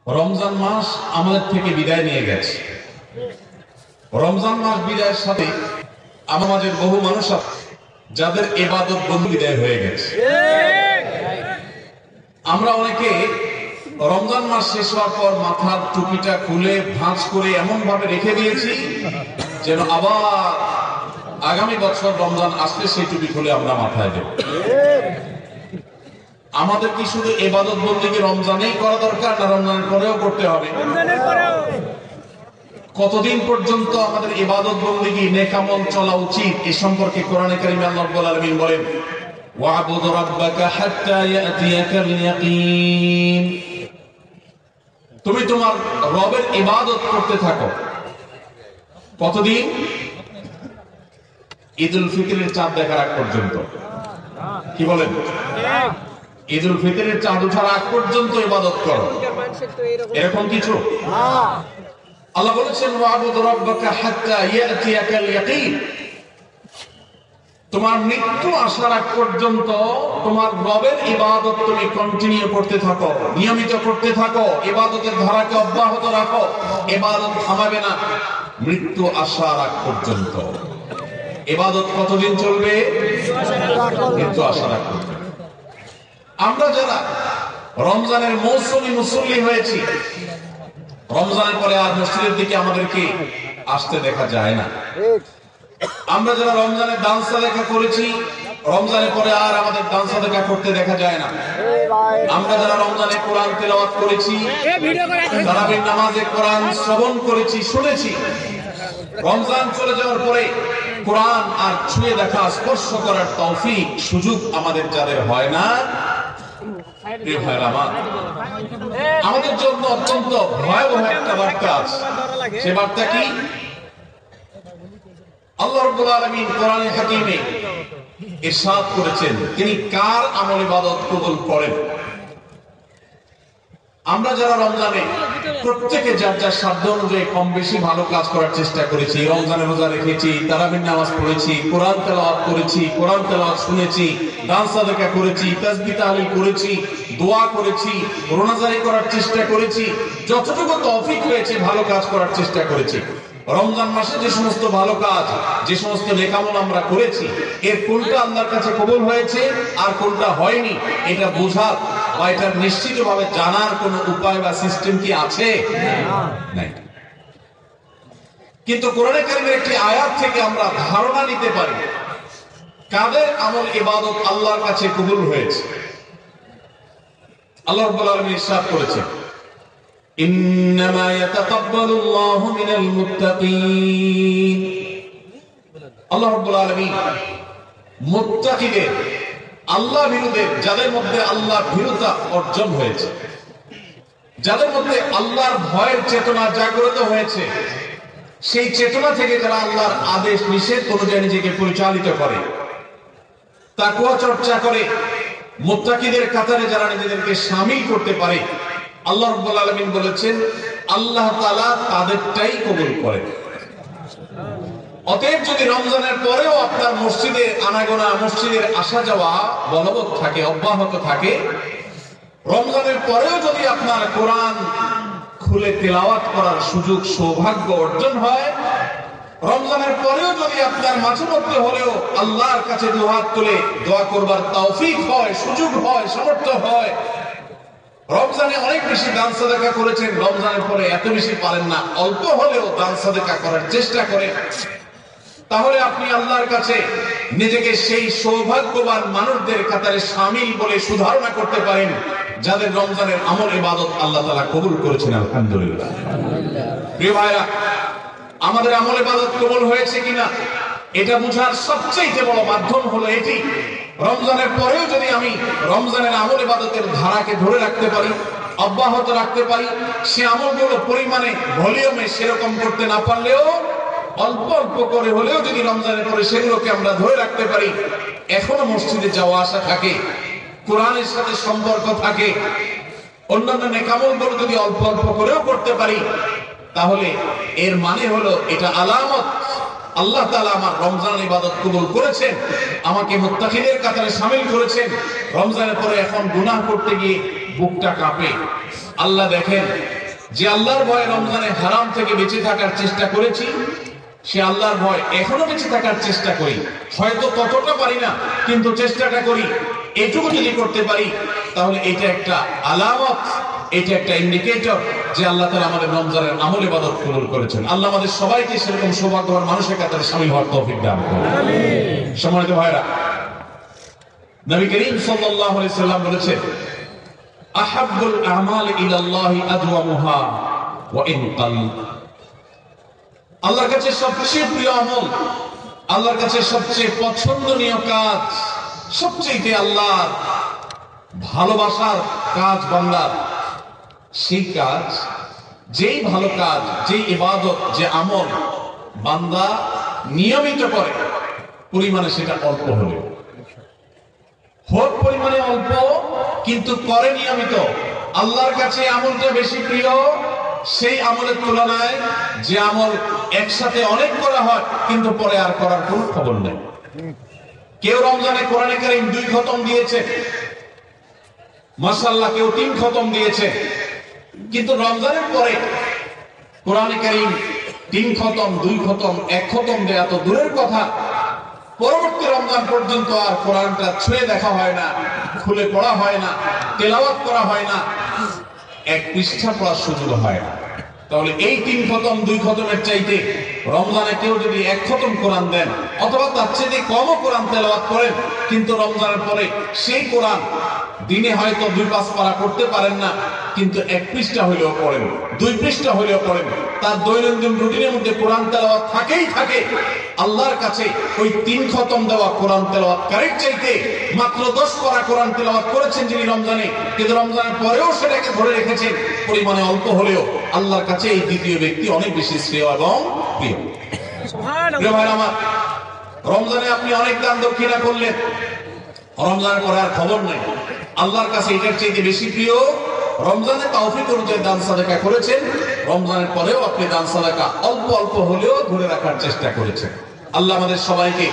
রমজান মাস আমাদের থেকে বিদায় নিয়ে গেছে। রমজান মাস বিদায়ের সাথে আমাদের বহু মানুষ আছে যাদের ইবাদত বন্দি বিদায় হয়ে গেছে। আমরা অনেকে রমজান মাস শেষ হওয়ার পর মাথার টুপিটা খুলে ভাঁজ করে এমন ভাবে রেখে দিয়েছি যেন আবার আগামী বছর রমজান আসলে সেই টুপি খুলে আমরা মাথায় দেব। আমাদের কি শুধু ইবাদত বন্দেগী রমজানেই করা দরকার, না রমজানের পরেও করতে হবে? কতদিন পর্যন্ত আমাদের ইবাদত বন্দেগী নেকামল চলা উচিত এ সম্পর্কে কোরআনে কারিমে আল্লাহ রাব্বুল আলামিন বলেন, ওয়া'বুদ রাব্বাকা হাত্তা ইয়াতিয়াকাল ইয়াকিন। তুমি তোমার রবের ইবাদত করতে থাকো। কতদিন? ঈদুল ফিতরের চাঁদ দেখার আগ পর্যন্ত। কি বলেন? ঈদুল ফিতরের চাঁদ ওঠার আগ পর্যন্ত ইবাদত করো। এরকম কিছু? আল্লাহ বলেছেন, ওয়া'বুদ রাব্বাকা হাত্তা ইয়াতিয়াকাল ইয়াকিন। তোমার মৃত্যু আসার আগ পর্যন্ত তোমার রবের ইবাদত তুমি কন্টিনিউ করতে থাকো, নিয়মিত করতে থাকো, ইবাদতের ধারাকে অব্যাহত রাখো। ইবাদত থামাবে না মৃত্যু আসার আগ পর্যন্ত। ইবাদত কতদিন চলবে? মৃত্যু আসার আগ পর্যন্ত। আমরা যারা রমজানের মৌসুমী মুসল্লি হয়েছি, রমজানের পরে আর মসজিদের দিকে আমাদেরকে আসতে দেখা যায় না। আমরা যারা রমজানের দান সাদাকা করেছি, রমজানের পরে আর আমাদের দান সাদাকা করতে দেখা যায় না। আমরা যারা রমজানে কোরআন তেলাওয়াত করেছি, তারাবির নামাজে কোরআন শ্রবণ করেছি, শুনেছি, রমজান চলে যাওয়ার পরে কোরআন আর ছুঁয়ে দেখা, স্পর্শ করার তৌফিক সুযোগ আমাদের যাদের হয় না, আমাদের জন্য অত্যন্ত ভয়াবহ একটা বার্তা আছে। সে বার্তা কি? আল্লাহ রাব্বুল আলামিন কোরআনে হাকিমে ইরশাদ করেছেন তিনি কার আমল ইবাদত কবুল করেন। আমরা যারা রমজানে প্রত্যেকে যার যার সাধ্য অনুযায়ী কম বেশি ভালো কাজ করার চেষ্টা করেছি, রমজানে রোজা রেখেছি, তারাবির নামাজ পড়েছি, কোরআন তেলাওয়াত করেছি, কোরআন তেলাওয়াত শুনেছি, দান সাদাকা করেছি, তাসবিহ তাহলিল করেছি, দোয়া করেছি, রোজাদারি করার চেষ্টা করেছি, যতটুকু তৌফিক হয়েছে ভালো কাজ করার চেষ্টা করেছি। রমজান মাসে যে সমস্ত ভালো কাজ, যে সমস্ত নেকামল আমরা করেছি, এর কোনটা আল্লাহর কাছে কবুল হয়েছে আর কোনটা হয়নি, এটা বোঝার বা এটা নিশ্চিতভাবে জানার কোনো উপায় বা সিস্টেম কি আছে? নাই। কিন্তু কোরআনে কারিমের একটি আয়াত থেকে আমরা ধারণা নিতে পারি কাদের আমল ইবাদত আল্লাহর কাছে কবুল হয়েছে। আল্লাহ রাব্বুল আলামিন ইরশাদ করেছেন, ইন্নামা ইয়াতাকাব্বালুল্লাহু মিনাল মুত্তাকিন। আল্লাহ রাব্বুল আলামিন মুত্তাকিদের, আল্লাহ ভীরুদের, যাদের মধ্যে আল্লাহ ভীরুতা অর্জন হয়েছে, যাদের মধ্যে আল্লাহর ভয়ের চেতনা জাগ্রত হয়েছে, সেই চেতনা থেকে যারা আল্লাহর আদেশ নিষেধ অনুযায়ী নিজেকে পরিচালিত করে, তাকওয়া চর্চা করে, মুত্তাকিদের কাতারে যারা নিজেদেরকে শামিল করতে পারে, আল্লাহ রাব্বুল আলামিন বলেছেন আল্লাহ তাআলা তাদেরটাই কবুল করেন। অতএব যদি রমজানের পরেও আপনার মসজিদে আনাগোনা, মসজিদের আসা যাওয়া বলবৎ থাকে, অব্যাহত থাকে, রমজানের পরেও যদি আপনার কোরআন খুলে তেলাওয়াত করার সুযোগ সৌভাগ্য অর্জন হয়, রমজানের পরেও যদি আপনার মাঝে মধ্যে হলেও আল্লাহর কাছে দুহাত তুলে দোয়া করবার তৌফিক হয়, সুযোগ হয়, সামর্থ্য হয়, রমজানে অনেক বেশি দান সাদাকা করেছেন, রমজানের পরে এত বেশি পারেন না, অল্প হলেও দান সাদাকা করার চেষ্টা করেন, তাহলে আপনি আল্লাহর কাছে নিজেকে সেই সৌভাগ্যবান মানুষদের কাতারে শামিল বলে সুধারণা করতে পারেন যাদের রমজানের আমল ইবাদত আল্লাহ তাআলা কবুল করেছেন। আলহামদুলিল্লাহ। প্রিয় ভাইরা, আমাদের আমল ইবাদত কবুল হয়েছে কিনা এটা বোঝার সবচেয়ে বড় মাধ্যম হলো এটি, রমজানের পরেও যদি আমি রমজানের আমল ইবাদতের ধারাকে ধরে রাখতে পারি, অব্যাহত রাখতে পারি, সে আমলগুলো পরিমাণে, ভলিউমে সেরকম করতে না পারলেও অল্প অল্প করে হলেও যদি রমজানের পরে সেগুলোকে আমরা ধরে রাখতে পারি, এখনো মসজিদে যাওয়া আসা থাকে, কোরআনের সাথে সম্পর্ক থাকে, অন্যান্য নেকামলগুলো যদি অল্প অল্প করেও করতে পারি, তাহলে এর মানে হলো এটা আলামত আল্লাহ তাআলা আমার রমজান ইবাদত কবুল করেছেন, আমাকে মুত্তাকিদের কাতারে শামিল করেছেন। রমজানের পরে এখন গুনাহ করতে গিয়ে বুকটা কাঁপে। আল্লাহ দেখেন যে আল্লাহর ভয়ে রমজানে হারাম থেকে বেঁচে থাকার চেষ্টা করেছি, সে আল্লাহর ভয় এখনো বেঁচে থাকার চেষ্টা করি। হয়তো ততটা পারি না, কিন্তু চেষ্টাটা করি। এটুকু যদি করতে পারি তাহলে এটা একটা আলামত, এটা একটা ইন্ডিকেটর যে আল্লাহ তাআলা আমাদের রমজানের আমল ইবাদত কবুল করেছেন। আল্লাহ আমাদের সবাইকে সেরকম সৌভাগ্যবান মানুষের কাতারে শামিল হওয়ার তৌফিক দান করুন। আমিন। সম্মানিত ভাইরা, নবী করিম সাল্লাল্লাহু আলাইহি সাল্লাম বলেছেন, আহাব্বুল আমাল ইলাল্লাহি আদওয়ামুহা ওয়া ইন কাল। আল্লাহর কাছে সবচেয়ে প্রিয় আমল, আল্লাহর কাছে সবচেয়ে পছন্দনীয় কাজ, সবচেয়ে আল্লাহর ভালোবাসার কাজ বান্দার, সেই কাজ, যেই ভালো কাজ, যেই ইবাদত, যে আমল বান্দা নিয়মিত করে, পরিমাণে সেটা অল্প হলেও হোক, পরিমাণে অল্প কিন্তু করে নিয়মিত, আল্লাহর কাছে আমলটা বেশি প্রিয় সেই আমলের তুলনায় যে আমল একসাথে অনেক করা হয় কিন্তু পরে আর করার কোনো খবর নেই। কেউ রমজানে কোরআনে কারীম 2 খতম দিয়েছে, মাশাআল্লাহ, কেউ 3 খতম দিয়েছে, কিন্তু রমজানের পরে কোরআনে কারীম 3 খতম, 2 খতম, 1 খতম দেয়া তো দূরের কথা, পরবর্তী রমজান পর্যন্ত আর কোরআনটা ছুঁয়ে দেখা হয় না, খুলে পড়া হয় না, তেলাওয়াত করা হয় না, 1 পৃষ্ঠা পড়ার সুযোগ হয় না। তাহলে এই 3 খতম 2 খতমের চাইতে রমজানে কেউ যদি 1 খতম কোরআন দেন, অথবা তার চেয়ে কমও কোরআন তেলাওয়াত করেন, কিন্তু রমজানের পরে সেই কোরআন দিনে হয়তো 2-5 পারা করতে পারেন না, কিন্তু 1 পৃষ্ঠা হইলেও পড়েন, 2 পৃষ্ঠা হইলেও পড়েন, তার দৈনন্দিন রুটিনের মধ্যে কোরআন তেলাওয়াত থাকেই থাকে। আল্লাহর কাছে ওই 3 খতম দেওয়া কোরআন তেলাওয়াতকারীর চাইতে মাত্র 10 পারা কোরআন তেলাওয়াত করেছেন যিনি রমজানে, কিন্তু রমজানের পরেও সেটাকে ধরে রেখেছেন, পরিমাণে অল্প হলেও আল্লাহর কাছে এই দ্বিতীয় ব্যক্তি অনেক বেশি শ্রেয় এবং প্রিয়। সুবহানাল্লাহ। রমজানে আপনি অনেক দান দক্ষিণা করলেন, রমজানের পরে আর খবর নেই, আল্লাহর কাছে এটার চাইতে বেশি প্রিয় রমজানে তৌফিক অনুযায়ী দান সাদাকা করেছেন, রমজানের পরেও আপনি দান সাদাকা অল্প অল্প হলেও ধরে রাখার চেষ্টা করেছেন। আল্লাহ আমাদের সবাইকে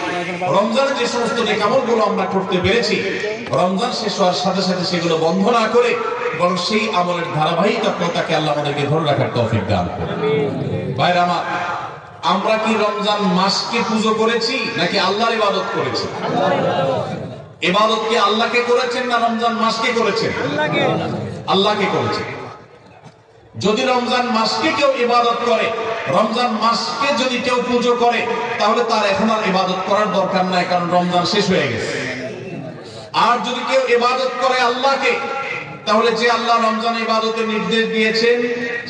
রমজানে যে সমস্ত নেক আমলগুলো আমরা করতে পেরেছি, রমজান শেষ হওয়ার সাথে সাথে সেগুলো বন্ধ না করে বরং সেই আমলের ধারাবাহিকতাকে আল্লাহ আমাদেরকে ধরে রাখার তৌফিক দান করুন। ভাইরা আমার, আমরা কি রমজান মাসকে পুজো করেছি নাকি আল্লাহর ইবাদত করেছি? ইবাদত কি আল্লাহকে করেছেন না রমজান মাসকে করেছেন? আল্লাহকে করেছেন। যদি রমজান মাসকে কেউ ইবাদত করে, রমজান মাসকে যদি কেউ পুজো করে, তাহলে তার এখন আর ইবাদত করার দরকার নাই, কারণ রমজান শেষ হয়ে গেছে। আর যদি কেউ ইবাদত করে আল্লাহকে, তাহলে যে আল্লাহ রমজানে ইবাদতের নির্দেশ দিয়েছেন,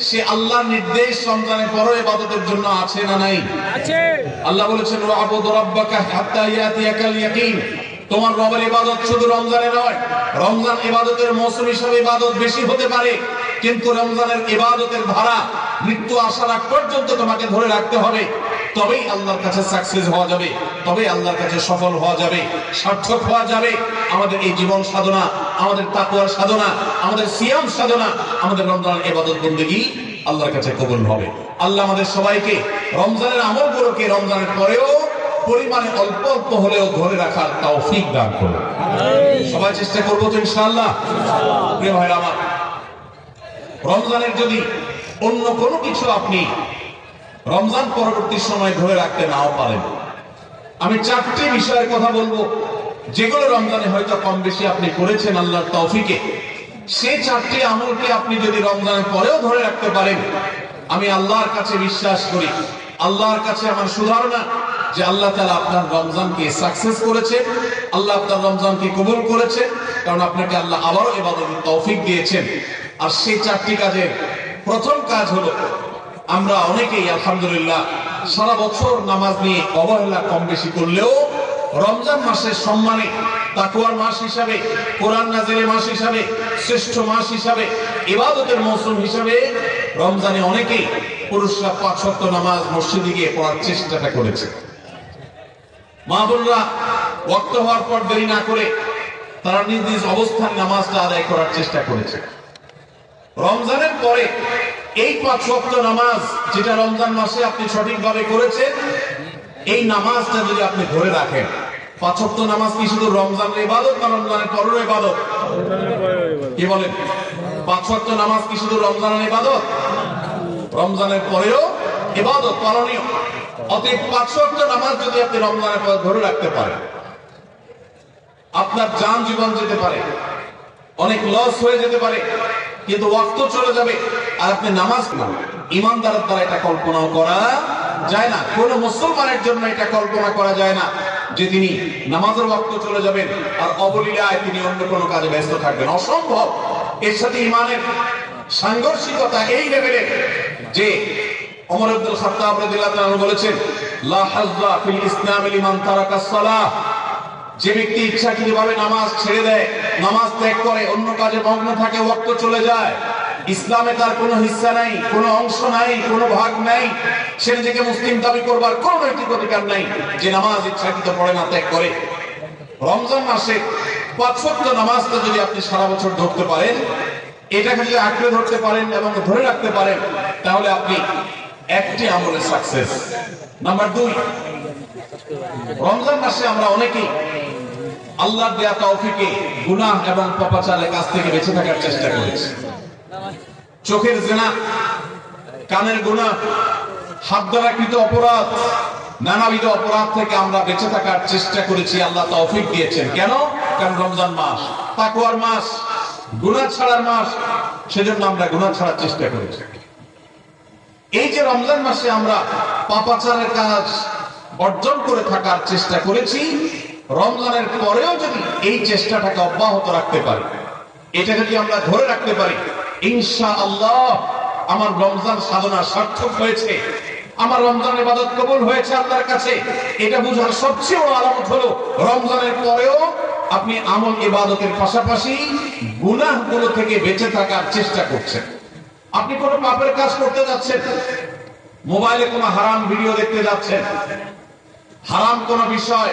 সে আল্লাহর নির্দেশ রমজানের পরও ইবাদতের জন্য আছে না নাই? আছে। আল্লাহ বলেছেন, ওয়াবুদ রাব্বাকা হাত্তা ইয়াতিয়াকাল ইয়াকিন। তোমার রবের ইবাদত শুধু রমজানে নয়, রমজান ইবাদতের মৌসুম হিসেবে ইবাদত বেশি হতে পারে, কিন্তু রমজানের ইবাদতের ধারা মৃত্যু আসার আগ পর্যন্ত তোমাকে ধরে রাখতে হবে, তবেই আল্লাহর কাছে সাকসেস হওয়া যাবে, তবেই আল্লাহর কাছে সফল হওয়া যাবে, সার্থক হওয়া যাবে। আমাদের এই জীবন সাধনা, আমাদের তাকওয়ার সাধনা, আমাদের সিয়াম সাধনা, আমাদের রমজানের ইবাদত বন্দেগী আল্লাহর কাছে কবুল হবে। আল্লাহ আমাদের সবাইকে রমজানের আমলগুলোকে রমজানের পরেও পরিমাণে অল্প অল্প হলেও ধরে রাখার তৌফিক দান করুন। সবাই চেষ্টা করবো তো ইনশাআল্লাহ। প্রিয় ভাইরা আমার, রমজানের যদি অন্য কোনো কিছু আপনি রমজান পরবর্তী সময় ধরে রাখতে নাও পারেন, আমি 4টি বিষয়ের কথা বলবো, যেগুলো রমজানে হয়তো কম বেশি আপনি করেছেন আল্লাহর তৌফিকে। সেই 4টি আমলকে আপনি যদি রমজানের পরেও ধরে রাখতে পারেন, আমি আল্লাহর কাছে বিশ্বাস করি, আল্লাহর কাছে আমার সুধারণা যে আল্লাহ তাআলা আপনার রমজানকে সাকসেস করেছে, আল্লাহ আপনার রমজানকে কবুল করেছে, কারণ আপনাকে আল্লাহ আবারও ইবাদতের তৌফিক দিয়েছেন। আর সেই 4টি কাজের প্রথম কাজ হলো, আমরা অনেকেই আলহামদুলিল্লাহ সারা বছর নামাজ নিয়ে অবহেলা কম বেশি করলেও রমজান মাসের সম্মানে, তাকওয়ার মাস হিসাবে, কোরআন নাযিলের মাস হিসাবে, শ্রেষ্ঠ মাস হিসাবে, ইবাদতের মৌসুম হিসাবে রমজানে অনেকেই পুরুষরা 5 ওয়াক্ত নামাজ মসজিদে গিয়ে পড়ার চেষ্টাটা করেছে। মা বোনরা ওয়াক্ত হওয়ার পর দেরি না করে তারা নিজ নিজ অবস্থান নামাজটা আদায় করার চেষ্টা করেছে। রমজানের পরে এই 5 ওয়াক্ত নামাজ যেটা রমজান মাসে আপনি সঠিকভাবে করেছেন, এই নামাজটা যদি আপনি ধরে রাখেন, 5 ওয়াক্ত নামাজ কি শুধু রমজানের ইবাদত না রমজানের পরের ইবাদত? কি বলেন? 5 ওয়াক্ত নামাজ কি শুধু রমজানের ইবাদত? রমজানের পরেও ইবাদত পালনীয়। অতএব 5 ওয়াক্ত নামাজ যদি আপনি রমজানের পর ধরে রাখতে পারেন, আপনার জান জীবন যেতে পারে, অনেক লস হয়ে যেতে পারে, কিন্তু ওয়াক্ত চলে যাবে আর আপনি নামাজ না। ইমানদারের দ্বারা এটা কল্পনাও করা যায় না, কোন মুসলমানের জন্য এটা কল্পনা করা যায় না যে তিনি নামাজের ওয়াক্ত চলে যাবেন আর অবলীলায় তিনি অন্য কোনো কাজে ব্যস্ত থাকবেন, অসম্ভব। এর সাথে ইমানের সাংঘর্ষিকতা এই লেভেলের যে ওমর ইবনে খাত্তাব রাদিয়াল্লাহু আনহু বলেছেন, লা হাজ্জা ফিল ইসলাম লিমান তারাকাস সালাহ। যে ব্যক্তি ইচ্ছাকৃতভাবে নামাজ ছেড়ে দেয়, নামাজ ত্যাগ করে, অন্য কাজে মগ্ন থাকে, ওয়াক্ত চলে যায়, ইসলামে তার কোনো হিস্সা নাই, কোনো অংশ নাই, কোনো ভাগ নাই, সে নিজেকে মুসলিম দাবি করবার কোনো নৈতিক অধিকার নাই যে নামাজ ইচ্ছাকৃত পড়ে না, ত্যাগ করে। রমজান মাসে 5 ওয়াক্ত নামাজটা যদি আপনি সারা বছর ধরতে পারেন, এটাকে যদি আঁকড়ে ধরতে পারেন এবং ধরে রাখতে পারেন, তাহলে আপনি একটি আমলে সাকসেস। নাম্বার 2, রমজান মাসে আমরা অনেকেই আল্লাহর দেয়া তৌফিকে গুনাহ এবং পাপাচারের কাছ থেকে বেঁচে থাকার চেষ্টা করেছি। চোখের জিনা, কানের গুনাহ, হাত দ্বারা কৃত অপরাধ, নানাবিধ অপরাধ থেকে আমরা বেঁচে থাকার চেষ্টা করেছি। আল্লাহ তৌফিক দিয়েছেন। কেন? কারণ রমজান মাস তাকওয়ার মাস, গুনাহ ছাড়ার মাস, সেজন্য আমরা গুনাহ ছাড়ার চেষ্টা করেছি। এই যে রমজান মাসে আমরা পাপাচারের কাজ বর্জন করে থাকার চেষ্টা করেছি, রমজানের পরেও যদি এই চেষ্টাটাকে অব্যাহত রাখতে পারি, এটা যদি আমরা ধরে রাখতে পারি, ইনশাআল্লাহ আমার রমজান সাধনা সার্থক হয়েছে, আমার রমজান ইবাদত কবুল হয়েছে আল্লাহর কাছে। এটা বোঝার সবচেয়ে বড় আলামত হলো রমজানের পরেও আপনি আমল ইবাদতের পাশাপাশি গুনাহগুলো থেকে বেঁচে থাকার চেষ্টা করছেন। আপনি কোনো পাপের কাজ করতে যাচ্ছেন, মোবাইলে কোনো হারাম ভিডিও দেখতে যাচ্ছেন, হারাম কোনো বিষয়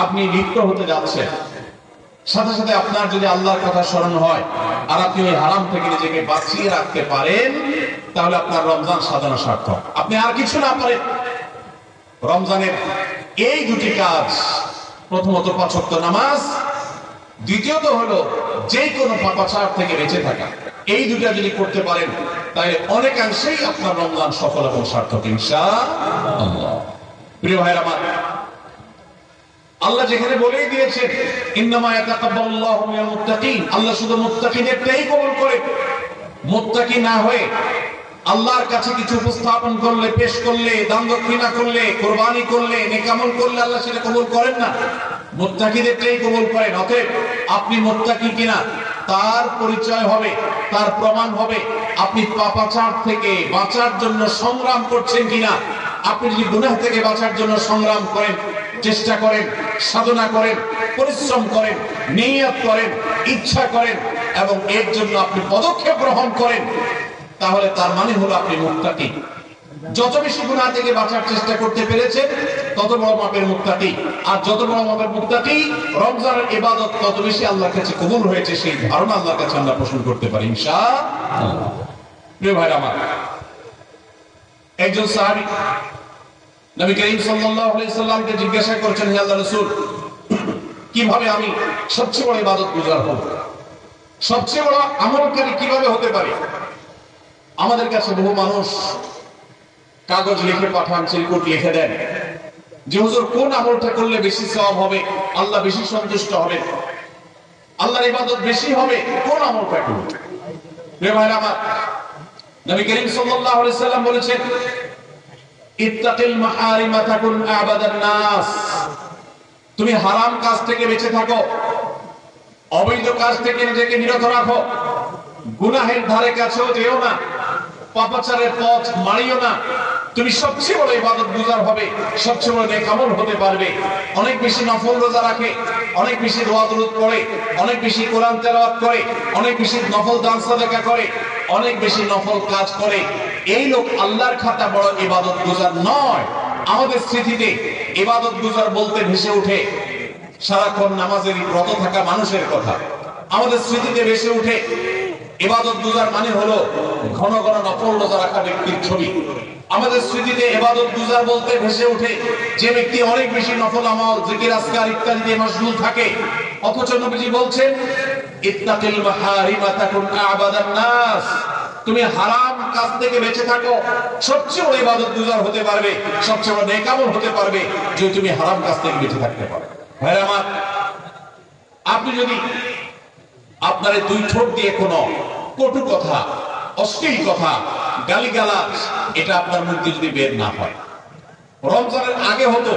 আপনি লিপ্ত হতে যাচ্ছেন, সাথে সাথে আপনার যদি আল্লাহর কথা স্মরণ হয় আর আপনি ওই হারাম থেকে নিজেকে বাঁচিয়ে রাখতে পারেন, তাহলে আপনার রমজান সাধনা সার্থক। আপনি আর কিছু না পারেন, রমজানের এই দুটি কাজ, প্রথমত 5 ওয়াক্ত নামাজ, দ্বিতীয়ত হলো যে কোনো পাপাচার থেকে বেঁচে থাকা, এই দুটা যদি করতে পারেন তাহলে অনেকাংশেই আপনার রমজান সফল এবং সার্থক ইনশাআল্লাহ। প্রিয় ভাইরা আমার, আল্লাহ যেখানে বলেই দিয়েছেন ইন্নামা ইয়াতাকাব্বালুল্লাহু মিনাল মুত্তাকিন, আল্লাহ শুধু মুত্তাকিদেরটাই কবুল করে। মুত্তাকি না হয়ে আল্লাহর কাছে কিছু উপস্থাপন করলে, পেশ করলে, দান দক্ষিণা করলে, কুরবানি করলে, নেক আমল করলে আল্লাহ সেটা কবুল করেন না, মুত্তাকিদেরটাই কবুল করেন। অতএব আপনি মুত্তাকি কিনা তার পরিচয় হবে, তার প্রমাণ হবে আপনি পাপাচার থেকে বাঁচার জন্য সংগ্রাম করছেন কিনা। আপনি যদি গুনাহ থেকে বাঁচার জন্য সংগ্রাম করেন, চেষ্টা করেন, সাধনা করেন, পরিশ্রম করেন, নিয়ত করেন, ইচ্ছা করেন এবং এর জন্য আপনি পদক্ষেপ গ্রহণ করেন, তাহলে তার মানে হলো আপনি মুত্তাকি। যত বেশি গুনাহ থেকে বাঁচার চেষ্টা করতে পেরেছেন তত বড় মাপের মুত্তাকি, আর যত বড় মাপের মুত্তাকি রমজানের ইবাদত তত বেশি আল্লাহর কাছে কবুল হয়েছে, সেই ধারণা আল্লাহর কাছে আমরা পোষণ করতে পারি ইনশাআল্লাহ। প্রিয় ভাইরা আমার, একজন সাহাবী নবী করিম সাল্লাল্লাহু আলাইহি সাল্লামকে জিজ্ঞাসা করেছেন, হে আল্লাহর রাসূল, কিভাবে আমি সবচেয়ে বড় ইবাদত গুজার হব, সবচেয়ে বড় আমলকারী কিভাবে হতে পারি? আমাদের কাছে বহু মানুষ কাগজ লিখে পাঠান, চিরকুট লিখে দেন যে হুজুর কোন আমলটা করলে বেশি সওয়াব হবে, আল্লাহ বেশি সন্তুষ্ট হবে, আল্লাহর ইবাদত বেশি হবে, কোন আমলটা করব? প্রিয় ভাইরা আমার, নবী করিম সাল্লাল্লাহু আলাইহি সাল্লাম বলেছেন, ইত্তাকিল মাহারিমা তাকুন আবাদান নাস। তুমি হারাম কাজ থেকে বেঁচে থাকো, অবৈধ কাজ থেকে নিজেকে বিরত রাখো, গুনাহের ধারে কাছেও যেও না, পাপাচারের পথ মারিও না। তুমি সবচেয়ে বড় ইবাদত গুজার হবে, সবচেয়ে বড় নেক আমল হতে পারবে। অনেক বেশি নফল রোজা রাখে, অনেক বেশি দোয়া দুরূদ পড়ে, অনেক বেশি কোরআন তেলাওয়াত করে, অনেক বেশি নফল দান সাদাকা করে, অনেক বেশি নফল কাজ করে, এই লোক আল্লাহর খাতা বড় ইবাদত গুজার নয়। আমাদের স্মৃতিতে ইবাদত গুজার বলতে ভেসে ওঠে সারাক্ষণ নামাজের ব্রত থাকা মানুষের কথা, আমাদের স্মৃতিতে ভেসে ওঠে ইবাদত গুজার মানে হলো ঘন ঘন নফল রোজা রাখা ব্যক্তির ছবি। আমাদের স্মৃতিতে ইবাদত গুজার বলতে ভেসে ওঠে যে ব্যক্তি অনেক বেশি নফল আমল, জিকির, আজকার ইত্যাদি দিয়ে মশগুল থাকে। অথচ নবীজি বলছেন ইত্তাকিল মাহারিমা তাকুন আ'বাদান নাস, তুমি হারাম কাজ থেকে বেঁচে থাকো, সবচেয়ে বড় ইবাদতগুজার হতে পারবে, সবচেয়ে বড় নেকামল হতে পারবে যদি তুমি হারাম কাজ থেকে বেঁচে থাকতে পারো। ভাইরা আমার, আপনি যদি আপনার দুই ঠোঁট দিয়ে কোনো কটু কথা, অশ্লীল কথা, গালিগালাজ এটা আপনার মুখ দিয়ে যদি বের না হয়, রমজানের আগে হতো,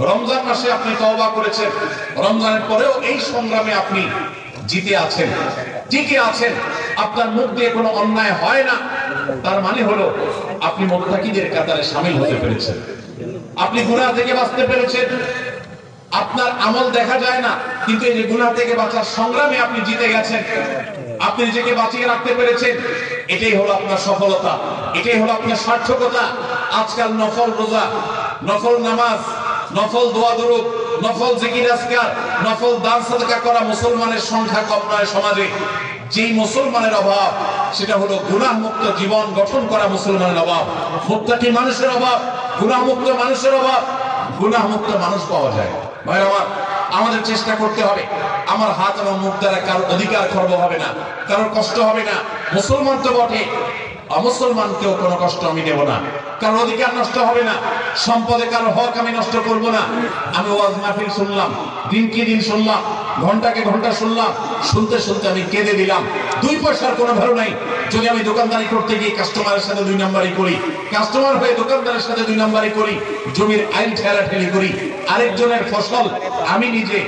রমজান মাসে আপনি তওবা করেছেন, রমজানের পরেও এই সংগ্রামে আপনি জিতে আছেন, টিকে আছেন, আপনার মুখ দিয়ে কোনো অন্যায় হয় না, তার মানে হলো আপনি মুত্তাকিদের কাতারে শামিল হতে পেরেছেন, আপনি গুনাহ থেকে বাঁচতে পেরেছেন। আপনার আমল দেখা যায় না, কিন্তু এই যে গুনাহ থেকে বাঁচার সংগ্রামে আপনি জিতে গেছেন, আপনি নিজেকে বাঁচিয়ে রাখতে পেরেছেন, এটাই হলো আপনার সফলতা, এটাই হলো আপনার সার্থকতা। আজকাল নফল রোজা, নফল নামাজ, নফল দোয়া দরুদ, নফল জিকির আজকার, নফল দান সাদকা করা মুসলমানের সংখ্যা কম নয় সমাজে। যেই মুসলমানের অভাব সেটা হলো গুনাহ মুক্ত জীবন গঠন করা মুসলমানের অভাব, মুত্তাকি মানুষের অভাব, গুনাহ মুক্ত মানুষের অভাব। গুনাহ মুক্ত মানুষ পাওয়া যায়। ভাই আমার, আমাদের চেষ্টা করতে হবে, আমার হাত এবং মুখ দ্বারা কারোর অধিকার খর্ব হবে না, কারোর কষ্ট হবে না। মুসলমান তো বটে, অমুসলমানকেও কোনো কষ্ট আমি দেব না, কারোর অধিকার নষ্ট হবে না, সম্পদে কারোর হক আমি নষ্ট করব না। আমি ওয়াজ মাহফিল শুনলাম, দিন কি দিন শুনলাম, ঘন্টাকে ঘন্টা শুনলাম, শুনতে শুনতে আমি কেঁদে দিলাম। 2 পয়সার কোনো ভ্যালু নাই যদি আমি দোকানদারি করতে গিয়ে কাস্টমারের সাথে 2 নাম্বারি করি, কাস্টমার হয়ে দোকানদারের সাথে 2 নাম্বারি করি, জমির আইল ঠেলাঠেলি করি, আরেকজনের ফসল আমি নিজে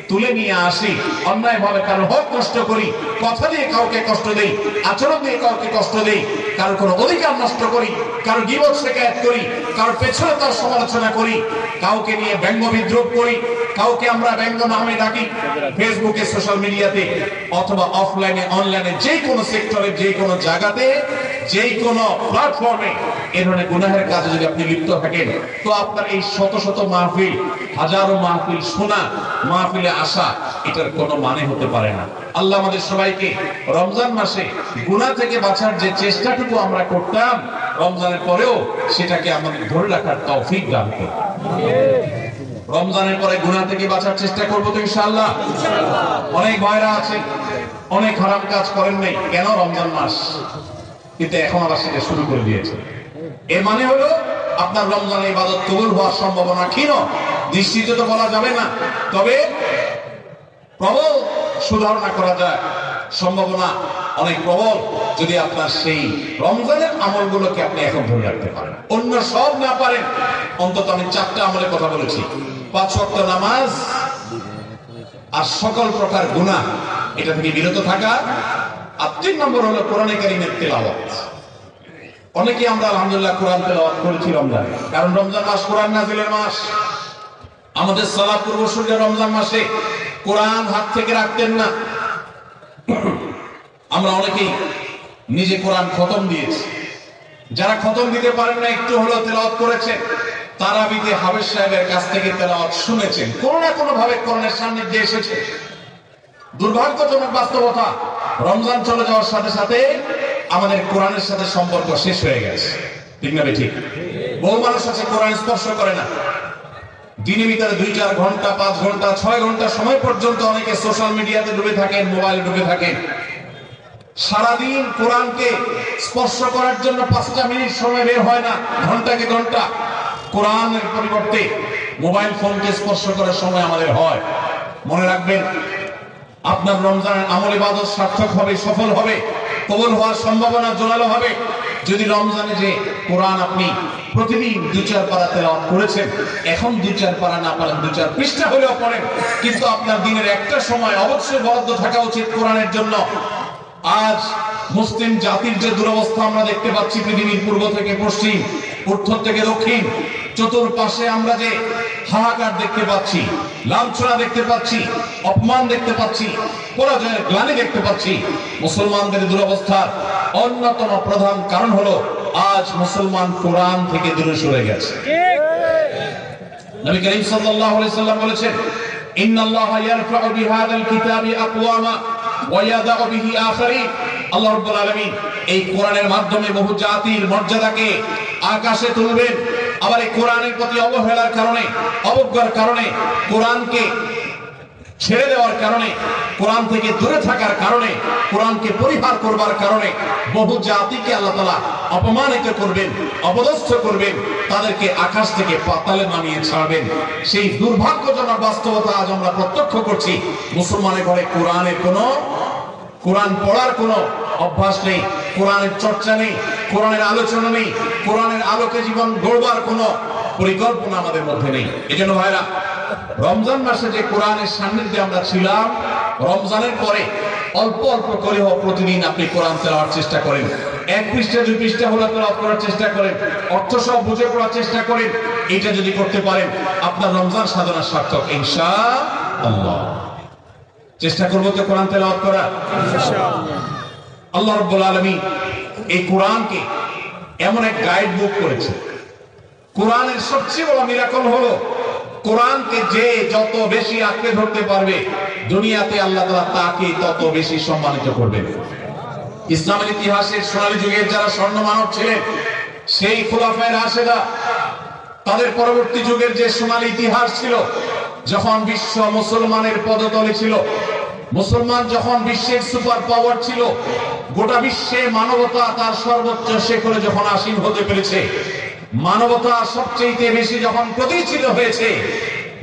তুলে নিয়ে আসি, অন্যায় ভাবে কারো হক নষ্ট করি, কথা দিয়ে কাউকে কষ্ট দেই, আচরণ দিয়ে কাউকে কষ্ট দেই, কারো কোনো অধিকার নষ্ট করি, কারো গীবত শিকায়ত করি, কারো পেছনে তার সমালোচনা করি, কাউকে নিয়ে ব্যঙ্গ বিদ্রুপ করি, কাউকে আমরা ব্যঙ্গ নামে ডাকি, ফেসবুকে, সোশ্যাল মিডিয়াতে অথবা অফলাইনে অনলাইনে যে কোনো সেক্টরে, যে কোনো জায়গাতে, যে কোনো প্ল্যাটফর্মে এই ধরনের গুনাহের কাজে যদি আপনি লিপ্ত থাকেন, তো আপনার এই শত শত মাহফিল, হাজারো মাহফিল শোনা, মাহফিলে আসা, এটার কোনো মানে হতে পারে না। আল্লাহ আমাদের সবাইকে রমজান মাসে গুনাহ থেকে বাঁচার যে চেষ্টাটুকু আমরা করতাম, রমজানের পরেও সেটাকে আমাদের ধরে রাখার তৌফিক দান করুন। রমজানের পরে গুনাহ থেকে বাঁচার চেষ্টা করব তো ইনশাআল্লাহ। অনেক ভাইরা আছে অনেক হারাম কাজ করেন নাই, কেন? রমজান মাস, কিন্তু এখন আবার সেটা শুরু করে দিয়েছে। এর মানে হলো আপনার রমজানের ইবাদত কবুল হওয়ার সম্ভাবনা ক্ষীণ, নিশ্চিত তো বলা যাবে না, তবে প্রবল সুধারণা করা যায়, সম্ভাবনা অনেক প্রবল যদি আপনার সেই রমজানের আমলগুলোকে আপনি এখন ধরে রাখতে পারেন। অন্য সব না পারেন, অন্তত আমি 4টা আমলের কথা বলেছি, 5 ওয়াক্ত নামাজ আর সকল প্রকার গুনাহ এটা থেকে বিরত থাকা, আর 3 নম্বর হলো কোরআনে কারীমের তেলাওয়াত। অনেকে আমরা আলহামদুলিল্লাহ কোরআন তেলাওয়াত করেছি রমজানে, কারণ রমজান মাস কোরআন নাজিলের মাস। আমাদের সালাফ পূর্বসূরীরা রমজান মাসে কোরআন হাত থেকে রাখতেন না। আমরা অনেকেই নিজে কোরআন খতম দিয়েছি, যারা খতম দিতে পারেন না, একটু হলেও তেলাওয়াত করেছেন, তারাবিতে হাফেজ সাহেবের কাছ থেকে তেলাওয়াত শুনেছেন, কোনো না কোনো ভাবে কোরআনের সান্নিধ্যে এসেছে। দুর্ভাগ্যজনক বাস্তবতা, রমজান চলে যাওয়ার সাথে সাথে আমাদের কোরআনের সাথে সম্পর্ক শেষ হয়ে গেছে, ঠিক না? ঠিক। বহু মানুষ আছে কোরআন স্পর্শ করে না, দিনের ভিতরে 2-4 ঘন্টা, 5 ঘন্টা, 6 ঘন্টা সময় পর্যন্ত অনেকে সোশ্যাল মিডিয়াতে ডুবে থাকেন, মোবাইলে ডুবে থাকেন। সারাদিন কোরআনকে স্পর্শ করার জন্য 5টা মিনিট সময় বের হয় না, ঘন্টাকে ঘন্টা কোরআনের পরিবর্তে মোবাইল ফোনকে স্পর্শ করার সময় আমাদের হয়। মনে রাখবেন, আপনার রমজানের আমল ইবাদত সার্থক হবে, সফল হবে, কবুল হওয়ার সম্ভাবনা জোরালো হবে যদি রমজানে যে কোরআন আপনি প্রতিদিন 2-4 পারা তেলাওয়াত করেছেন, এখন 2-4 পারা না পারেন, 2-4 পৃষ্ঠা হলেও পড়েন, কিন্তু আপনার দিনের একটা সময় অবশ্যই বরাদ্দ থাকা উচিত কোরআনের জন্য। আজ মুসলিম জাতির যে দুরবস্থা আমরা দেখতে পাচ্ছি, পৃথিবীর পূর্ব থেকে পশ্চিম, উত্তর থেকে দক্ষিণ, চতুর্পাশে আমরা যে হাহাকার দেখতে পাচ্ছি, লাঞ্ছনা দেখতে পাচ্ছি, অপমান দেখতে পাচ্ছি, পরাজয়ের গ্লানি দেখতে পাচ্ছি, মুসলমানদের দুরবস্থার অন্যতম প্রধান কারণ হলো আজ মুসলমান কোরআন থেকে দূরে সরে গেছে। নবী করিম সাল্লাল্লাহু আলাইহি সাল্লাম বলেছেন, ইন্নাল্লাহা ইয়ারফাউ বিহাযাল কিতাবি আকওয়ামা ওয়া ইয়াদাউ বিহি আখারিন। আল্লাহ রাব্বুল আলামিন এই কোরআনের মাধ্যমে বহু জাতির মর্যাদাকে আকাশে তুলবেন। আবার এই কোরআনের প্রতি অবহেলার কারণে, অবজ্ঞার কারণে, কোরআনকে ছেড়ে দেওয়ার কারণে, কোরআন থেকে দূরে থাকার কারণে, কোরআনকে পরিহার করবার কারণে বহু জাতিকে আল্লাহ তাআলা অপমানিত করবেন, অপদস্থ করবেন, তাদেরকে আকাশ থেকে পাতালে নামিয়ে ছাড়বেন। সেই দুর্ভাগ্যজনক বাস্তবতা আজ আমরা প্রত্যক্ষ করছি। মুসলমানের ঘরে কোরআন পড়ার কোনো অভ্যাস নেই, কোরআনের চর্চা নেই, কোরআনের আলোচনা নেই, কোরআনের আলোকে জীবন গড়বার কোনো পরিকল্পনা আমাদের মধ্যে নেই। এজন্য ভাইরা, রমজান মাসে যে কোরআনের সান্নিধ্যে আমরা ছিলাম, রমজানের পরে অল্প অল্প করে হোক প্রতিদিন আপনি কোরআন তেলাওয়ার চেষ্টা করেন। 1 পৃষ্ঠা 2 পৃষ্ঠা হলে তেলাওয়াত করার চেষ্টা করেন, অর্থ সহ বুঝে পড়ার চেষ্টা করেন। এটা যদি করতে পারেন, আপনার রমজান সাধনা সার্থক ইনশাআল্লাহ। চেষ্টা করব তো কোরআন তেলাওয়াত করার ইনশাআল্লাহ। আল্লাহ রাব্বুল আলামিন এই কোরআনকে এমন এক গাইড বুক করেছে। কোরআনের সবচেয়ে বড় মিরাকল হলো, কোরআনকে যে যত বেশি আঁকড়ে ধরতে পারবে, দুনিয়াতে আল্লাহ তাআলা তাকে তত বেশি সম্মানিত করবেন। ইসলামের ইতিহাসের সোনালী যুগের যারা স্বর্ণ মানব ছিলেন, সেই খুলাফায়ে রাশেদা, তাদের পরবর্তী যুগের যে সোনালী ইতিহাস ছিল, যখন বিশ্ব মুসলমানের পদতলে ছিল, মুসলমান যখন বিশ্বের সুপার পাওয়ার ছিল, গোটা বিশ্বে মানবতা তার সর্বোচ্চ শিখরে যখন আসীন হতে পেরেছে, মানবতা সবচেয়ে বেশি যখন প্রতিষ্ঠিত হয়েছে,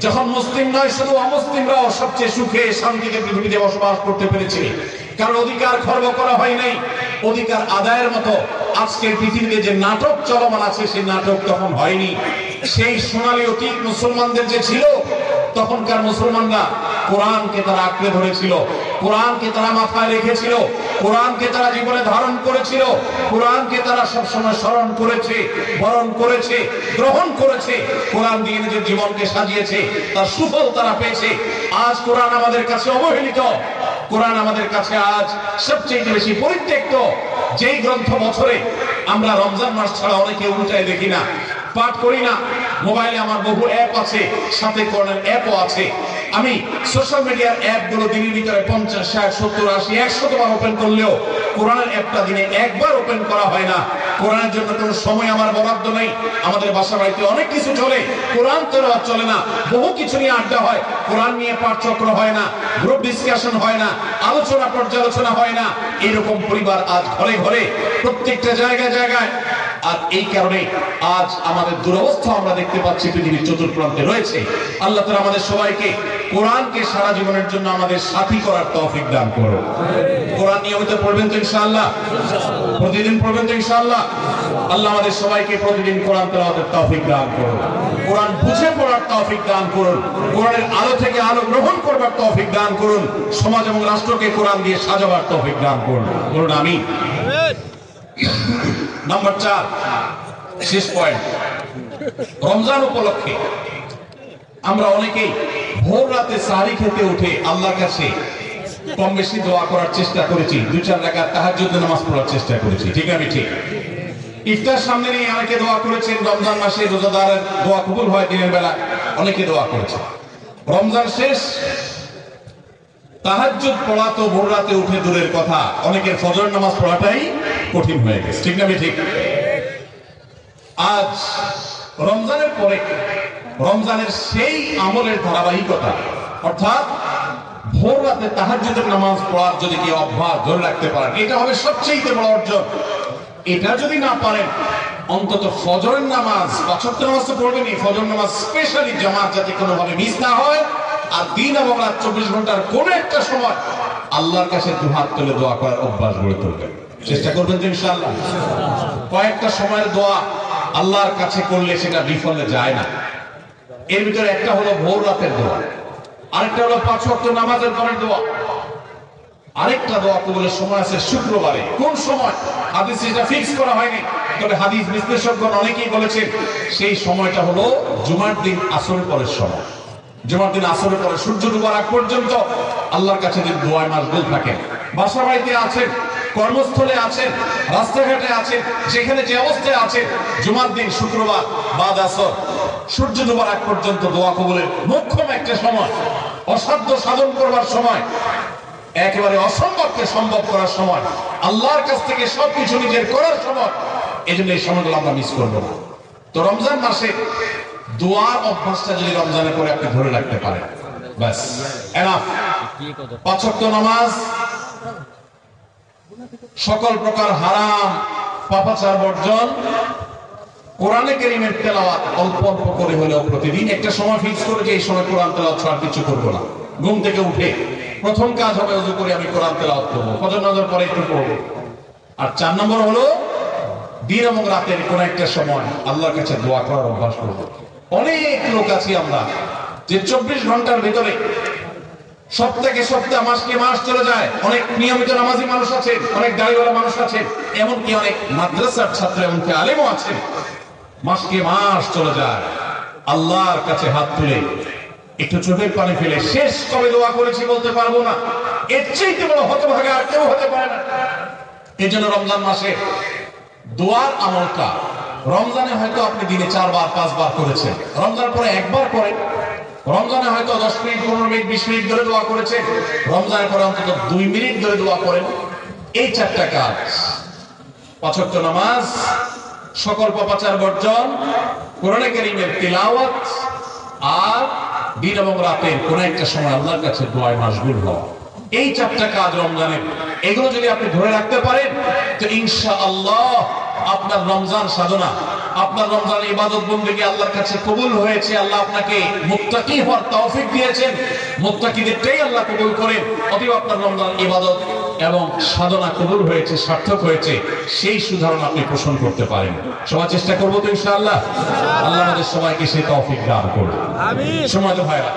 যখন মুসলিম নয় শুধু অমুসলিমরাও সবচেয়ে সুখে শান্তিতে পৃথিবীতে বসবাস করতে পেরেছে, কারণ অধিকার খর্ব করা হয় নাই, অধিকার আদায়ের মতো আজকের পৃথিবীতে যে নাটক চলমান আছে সেই নাটক তখন হয়নি। সেই সোনালী অতীত মুসলমানদের যে ছিল, তখনকার মুসলমানরা কোরআনকে তারা আঁকড়ে ধরেছিল, কোরআনকে তারা মাথায় রেখেছিল, কোরআনকে তারা জীবনে ধারণ করেছিল, কোরআনকে তারা সবসময় স্মরণ করেছে, বরণ করেছে, গ্রহণ করেছে, কোরআন দিয়ে নিজের জীবনকে সাজিয়েছে, তার সুফল তারা পেয়েছে। আজ কোরআন আমাদের কাছে অবহেলিত, কোরআন আমাদের কাছে আজ সবচেয়ে বেশি পরিত্যক্ত। যেই গ্রন্থ বছরে আমরা রমজান মাস ছাড়া অনেকে উল্টায় দেখি না, পাঠ করি না। মোবাইলে আমার বহু অ্যাপ আছে, সাথে কোরআনের অ্যাপও আছে। আমি সোশ্যাল মিডিয়ার অ্যাপগুলো দিনের ভিতরে 50, 60, 70, 80, 100 বার ওপেন করলেও কোরআনের অ্যাপটা দিনে একবার ওপেন করা হয় না। কোরআনের জন্য কোনো সময় আমার বরাদ্দ নেই। আমাদের বাসা বাড়িতে অনেক কিছু চলে, কোরআন তেলাওয়াত চলে না। বহু কিছু নিয়ে আড্ডা হয়, কোরআন নিয়ে পাঠচক্র হয় না, গ্রুপ ডিসকাশন হয় না, আলোচনা পর্যালোচনা হয় না। এরকম পরিবার আজ ঘরে ঘরে, প্রত্যেকটা জায়গায় জায়গায়। আর এই কারণে আজ আমাদের দুরবস্থা আমরা দেখতে পাচ্ছি পৃথিবীর চতুর্প্রান্তে রয়েছে। আল্লাহ তাআলা আমাদের সবাইকে কোরআনকে সারা জীবনের জন্য আমাদের সাথী করার তৌফিক দান করুন। কোরআন নিয়মিত পড়বেন তো ইনশাআল্লাহ, প্রতিদিন পড়বেন তো ইনশাআল্লাহ। আল্লাহ আমাদের সবাইকে প্রতিদিন কোরআন তেলাওয়াতের তৌফিক দান করুন, কোরআন বুঝে পড়ার তৌফিক দান করুন, কোরআনের আলো থেকে আলো গ্রহণ করবার তৌফিক দান করুন, সমাজ এবং রাষ্ট্রকে কোরআন দিয়ে সাজাবার তৌফিক দান করুন। বলুন আমিন। নাম্বার 4, শেষ পয়েন্ট। রমজান উপলক্ষে আমরা অনেকেই ভোর রাতে সাহরি খেতে উঠে আল্লাহর কাছে কম বেশি দোয়া করার চেষ্টা করেছি, 2-4 রাকাত তাহাজ্জুদের নামাজ পড়ার চেষ্টা করেছি। ঠিক আমি ঠিক? ইফতার সামনে নিয়ে অনেকে দোয়া করেছেন। রমজান মাসে রোজাদারের দোয়া কবুল হয় দিনের বেলা, অনেকে দোয়া করেছে। রমজান শেষ, তাহাজ্জুদ পড়া তো ভোর রাতে উঠে দূরের কথা, অনেকের ফজর নামাজ পড়াটাই কঠিন হয়ে গেছে। ঠিক না ঠিক? আজ রমজানের পরে রমজানের সেই আমলের ধারাবাহিকতা, অর্থাৎ ভোর রাতে তাহাজ্জুদের নামাজ পড়ার যদি কি অভ্যাস ধরে রাখতে পারেন, এটা হবে সবচেয়ে বড় অর্জন। এটা যদি না পারেন, অন্তত ফজরের নামাজ, 5 ওয়াক্ত নামাজ তো পড়বেনই, ফজর নামাজ স্পেশালি জামাত যাতে কোনোভাবে মিস না হয়। আর দিন এবং রাত 24 ঘন্টার কোন একটা সময় আল্লাহর কাছে দুহাত তুলে দোয়া করার অভ্যাস গড়ে তুলবেন, চেষ্টা করবেন তো ইনশাআল্লাহ। কয়েকটা সময়ের দোয়া আল্লাহর কাছে করলে সেটা বিফলে যায় না। এর ভিতরে একটা হলো ভোর রাতের দোয়া, আরেকটা হলো 5 ওয়াক্ত নামাজের পরের দোয়া, আরেকটা দোয়া কবুলের সময় আছে শুক্রবারে। কোন সময় হাদিসে এটা ফিক্স করা হয়নি, তবে হাদিস বিশ্লেষকগণ অনেকেই বলেছেন সেই সময়টা হলো জুমার দিন আসরের পরের সময়। জুমার দিন আসরের পরে সূর্য ডোবার আগ পর্যন্ত আল্লাহর কাছে যদি দোয়ায় মাশগুল থাকেন, বাসা বাড়িতে আছেন, কর্মস্থলে আছেন, রাস্তাঘাটে আছেন, যেখানে যে অবস্থায় আছেন, জুমার দিন শুক্রবার বাদ আসর সূর্য ডোবার আগ পর্যন্ত দোয়া কবুলের মোক্ষম একটা সময়, অসাধ্য সাধন করবার সময়, একেবারে অসম্ভবকে সম্ভব করার সময়, আল্লাহর কাছ থেকে সবকিছু নিজের করার সময়। এই জন্য এই সময়গুলো আমরা মিস করবো না। তো রমজান মাসে দোয়ার অভ্যাসটা যদি রমজানের পরে আপনি ধরে রাখতে পারেন, বাস এনাফ। 5 ওয়াক্ত নামাজ, সকল প্রকার হারাম পাপাচার বর্জন, কোরআনে কারীমের তেলাওয়াত অল্প অল্প করে হলেও প্রতিদিন একটা সময় ফিক্স করে যে এই সময় কোরআন তেলাওয়াত ছাড়া কিছু করবো না। ঘুম থেকে উঠে প্রথম কাজ হবে ওযু করে আমি কোরআন তেলাওয়াত করবো, ফজর নামাজের পরে একটু পড়বো। আর 4 নম্বর হলো দিন এবং রাতের কোন একটা সময় আল্লাহর কাছে দোয়া করার অভ্যাস করবো। অনেক লোক আছি আমরা যে 24 ঘন্টার ভিতরে সপ্তাহে সপ্তাহ, মাসকে মাস চলে যায়। অনেক নিয়মিত নামাজি মানুষ আছে, অনেক দাড়িওয়ালা মানুষ আছে, এমনকি অনেক মাদ্রাসার ছাত্র এমনকি আলেমও আছে। মাসকে মাস চলে যায়, আল্লাহর কাছে হাত তুলে একটু চোখের পানি ফেলে শেষ কবে দোয়া করেছি বলতে পারবো না। এর চাইতে বড় হতভাগা আর কেউ হতে পারে না। এই জন্য রমজান মাসে দোয়ার আমলটা, রমজানে হয়তো আপনি দিনে 4 বার 5 বার করেছেন, রমজান পরে একবার করেন। রমজানে হয়তো 10 মিনিট 15 মিনিট 20 মিনিট ধরে দোয়া করেছেন, রমজানের পরে অন্তত 2 মিনিট ধরে দোয়া করেন। এই 4টা কাজ, 5 ওয়াক্ত নামাজ, সকল পাপাচার বর্জন, কোরআনে কারীমের তিলাওয়াত, আর দিন এবং রাতের কোন একটা সময় আল্লাহর কাছে দোয়ায় মাশগুল হওয়া, এই 4টা কাজ রমজানের। এগুলো যদি আপনি ধরে রাখতে পারেন তো ইনশাআল্লাহ আপনার রমজান সাধনা, আপনার রমজান ইবাদত বন্দেগী আল্লাহর কাছে কবুল হয়েছে। আল্লাহ আপনাকে মুত্তাকি হওয়ার তৌফিক দিয়েছেন, মুত্তাকিদেরটাই আল্লাহ কবুল করেন। অতএব আপনার রমজান ইবাদত এবং সাধনা কবুল হয়েছে, সার্থক হয়েছে, সেই সুধারণা আপনি পোষণ করতে পারেন। সবাই চেষ্টা করবো তো ইনশাআল্লাহ। আল্লাহ আমাদের সবাইকে সেই তৌফিক দান করুন। আমিন। সময় তো ভাইরা